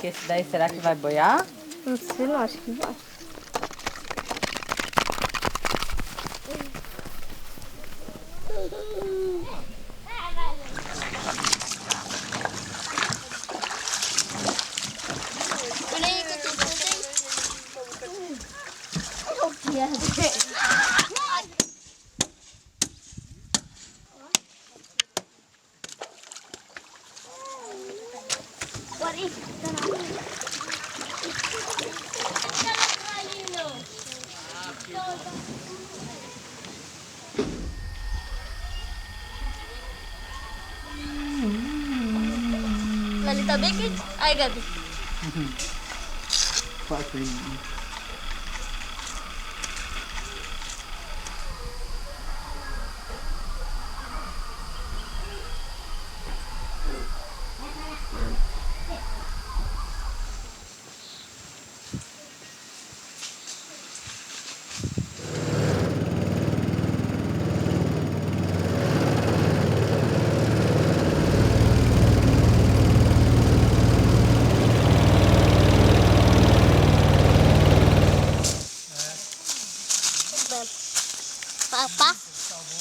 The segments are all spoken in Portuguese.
Esse daí será que vai boiar? Não sei, não, acho que vai. Ali tá bem quente. Aí, Gabi.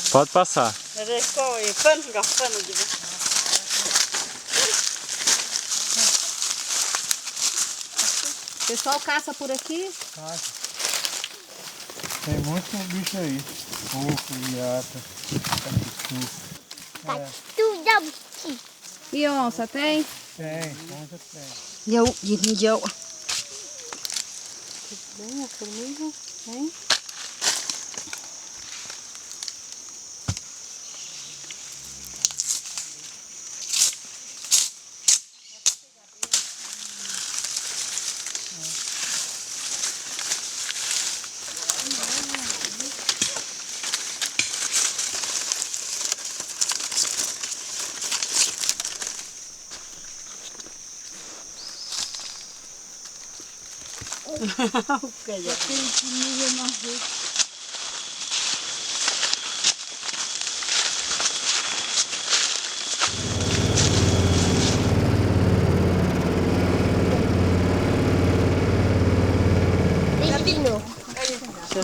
Pode passar. O pessoal caça por aqui? Caça. Tem muito bicho aí. Pouco, iata, Catu. E onça tem? Tem, onça tem. Deu, deu. Bem, a formiga, tem.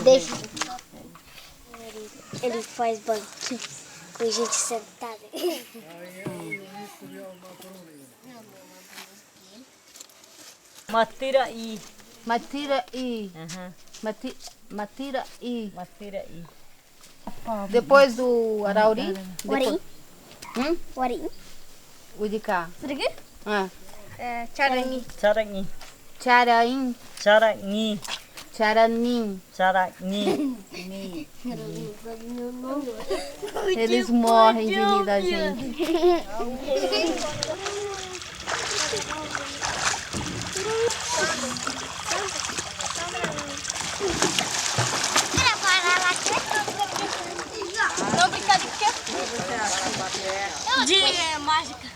Deixa. Ele faz banquinho com gente sentada. Matira-i. Matira-i. Matira-i. Matira-i. Depois do Arawari? Wari. Wari. O de cá. Sergi? Ah. Charangi. Charangi. Charaim. Charangi. Charanim. Charangi. Eles morrem de rir da gente. Não brincar de quê? De mágica.